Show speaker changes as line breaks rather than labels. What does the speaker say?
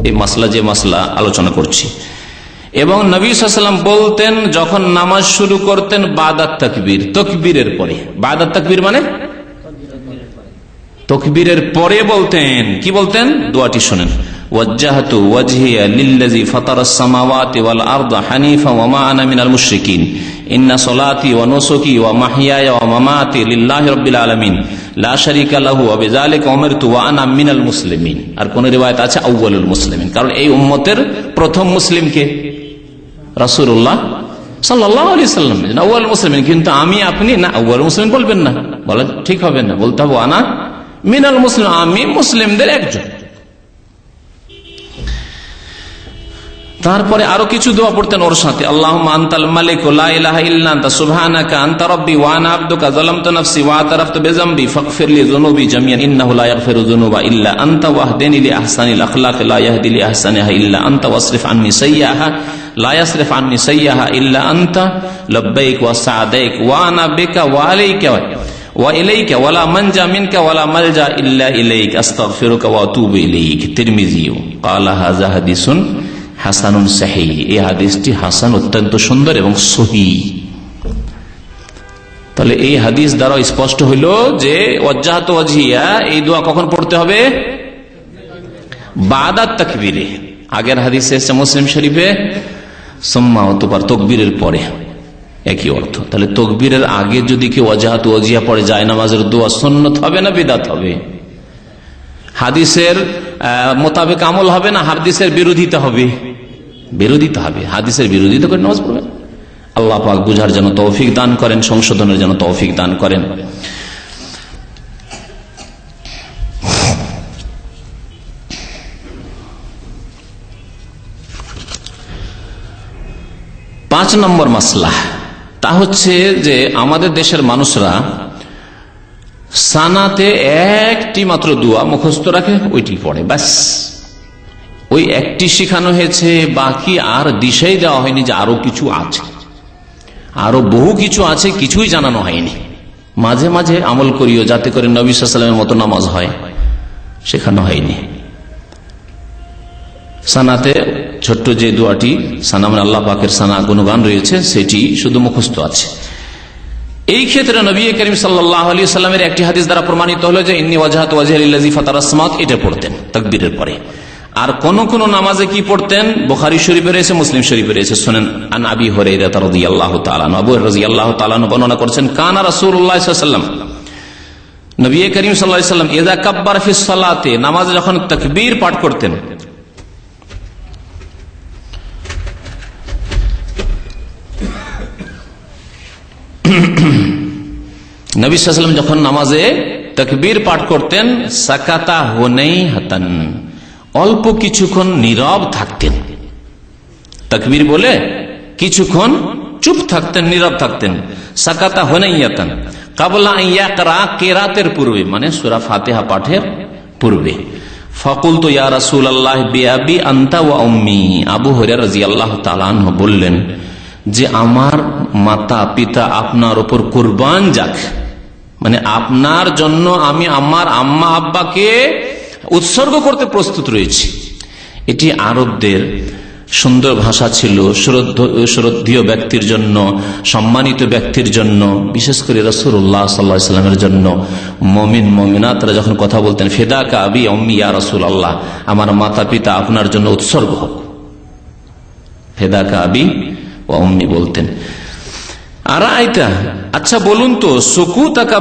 এই মাসলা যে মাসলা আলোচনা করছি। এবং নবী সাল্লাল্লাহু আলাইহি ওয়াসাল্লাম বলতেন যখন নামাজ শুরু করতেন বাদাত তাকবীর, তাকবীরের পরে। বাদাত তাকবীর মানে তাকবীরের পরে বলতেন। কি বলতেন? দোয়াটি শুনেন, ওয়াজ্জাহতু ওয়াজহিয়া লিল্লাযী ফাতারাস সামাওয়াতি ওয়াল আরদা হানিফা ওয়া মা আনা মিনাল মুশরিকিন ইন্না সলাতি ওয়া নুসুকি ওয়া মাহইয়ায়া ওয়া মামাতি লিল্লাহি রাব্বিল আলামিন লা শারীকা লাহু ওয়া বিযালিকা উমিরতু ওয়া আনা মিনাল মুসলিমিন। আর কোন রিওয়ায়াত আছে আউয়ালুল মুসলিমিন, কারণ এই উম্মতের প্রথম মুসলিম কে? রাসূলুল্লাহ সাল্লাল্লাহু আলাইহি ওয়াসাল্লাম। আউয়ালুল মুসলিমিন, কিন্তু আমি আপনি না, আউয়ালুল মুসলিমিন বলবেন না, বলা ঠিক হবে না, বলতে হবে আনা মিনাল মুসলিম, আমি মুসলিমদের একজন। তারপরে আরো কিছু দোয়া পড়তেন ওর সাথে, আল্লাহুম্মা আনতাল মালিক লা ইলাহা ইল্লা আনতা সুবহানাকা আনতা রাব্বি ওয়া আনা আবদুকা যালামতু নাফসি ওয়া আতারাফতু বিযামবি ফাগফিরলি যুনুবি জামিআন ইন্নাহু লা ইয়াগফিরু যুনুবা ইল্লা আনতা ওয়াহদিনি লি আহসানিল আখলাক লা ইয়াহদি লি আহসানিহা ইল্লা আনতা ওয়াসরিফ আন্নি সাইয়্যাহা লা ইয়াসরিফ আন্নি সাইয়্যাহা ইল্লা আনতা লাব্বাইক ওয়া সা'দাইক ওয়া আনা বিকা ওয়া আলাইকা ওয়া ইলাইকা ওয়া লা মানজা মিনকা ওয়া লা মালজা ইল্লা ইলাইক আস্তাগফিরুকা ওয়া আতুবু ইলাইক। তিরমিজি ক্বালা হাযা হাদিসুন হাসানুন সহিহ। এই হাদিসটি হাসান, অত্যন্ত সুন্দর এবং সহিহ। তাহলে এই হাদিস দ্বারা স্পষ্ট হইল যে ওয়াজ্জাহতু ওয়াজহিয়া এই দোয়া কখন পড়তে হবে? বাদাত তাকবীরে। আগের হাদিসে এসেছে মুসলিম শরীফে সুম্মা, অতঃপর তাকবীরের পরে, একই অর্থ। তাহলে তাকবীরের আগে যদি কেউ ওয়াজ্জাহতু ওয়াজহিয়া পড়ে যায় নামাজের দোয়া সুন্নাত হবে না বিদআত হবে? হাদিসের মোতাবেক আমল হবে না হাদিসের বিরোধিতা হবে? বিরোধিতা হবে। হাদিসের বিরোধিতা করে নামাজ পড়বেন। আল্লাহ পাক বুঝার জন্য তৌফিক দান করেন, সংশোধনের জন্য তৌফিক দান করেন। পাঁচ নম্বর মাসলা তা হচ্ছে যে আমাদের দেশের মানুষরা সানাতে একটি মাত্র দোয়া মুখস্থ রাখে, ওইটি পড়ে, ব্যাস। ওই একটি শিখানো হয়েছে, বাকি আর দিশাই দেওয়া হয়নি যে আরো কিছু আছে, আরো বহু কিছু আছে, কিছুই জানানো হয়নি। মাঝে মাঝে আমল করিও যাতে করে নবী সাল্লাল্লাহু আলাইহি ওয়াসাল্লামের মতো নামাজ হয়, শেখানো হয়নি। সানাতে ছোট্ট যে দোয়াটি, সানা মানে আল্লাহ পাকের সানা গুণগান রয়েছে, সেটি শুধু মুখস্থ আছে। এই ক্ষেত্রে নবী করিম সাল্লাল্লাহু আলাইহি ওয়াসাল্লামের একটি হাদিস দ্বারা প্রমাণিত হলো যে ইন্নী ওয়াজহাতু ওয়াজহিয়া লিল্লাযী ফাতারাস সামাওয়াতি, এটা পড়তেন তাকবীরের পরে। আর কোন কোন নামাজে কি পড়তেন? বুখারী শরীফে রয়েছে, মুসলিম শরীফে রয়েছে। শুনেন, আন আবি হুরায়রা রাদিয়াল্লাহু তাআলা আনহু, আবু হুরায়রা রাদিয়াল্লাহু তাআলা আনহু বর্ণনা করেছেন, কানা রাসূলুল্লাহ সাল্লাল্লাহু আলাইহি ওয়াসাল্লাম, নবী করিম সাল্লাল্লাহু আলাইহি ওয়াসাল্লাম ইযা কাব্বারা ফিস সালাতে, নামাজে যখন তাকবীর পাঠ করতেন, নবী সাল্লাল্লাহু আলাইহি ওয়াসাল্লাম যখন নামাজে তাকবীর পাঠ করতেন, সাকাতা হুনাইহাতান, অল্প কিছুক্ষণ নীরব থাকতেন। তাকবীর বলে কিছুক্ষণ চুপ থাকতেন, নীরব থাকতেন। সাকাতা হুনাইয়াতান ক্বাবলা আন ইয়াকরা, কিরাতের পূর্বে, মানে সূরা ফাতিহা পাঠের পূর্বে। ফাকুলতু ইয়া রাসূলুল্লাহ বিআবি আনতা ওয়া উম্মি, আবু হুরায়রা রাদিয়াল্লাহু তাআলা আনহু বললেন যে আমার মাতা পিতা আপনার উপর কুরবান যাক, মানে আপনার জন্য আমি আমার আম্মা আব্বাকে উৎসর্গ করতে প্রস্তুত রয়েছি। এটি আরবদের সুন্দর ভাষা ছিল, শ্রদ্ধেয় ব্যক্তির জন্য, সম্মানিত ব্যক্তির জন্য, বিশেষ করে রাসূলুল্লাহ সাল্লাল্লাহু আলাইহি ওয়াসাল্লামের জন্য। মুমিন মুমিনাতরা যখন কথা বলতেন, ফিদাকা আবি উম্মি ইয়া রাসূলুল্লাহ, আমার মাতা পিতা আপনার জন্য উৎসর্গ হোক, ফিদাকা আবি ওয়া উম্মি বলতেন। আর আচ্ছা বলুন তো, সুকুতাকা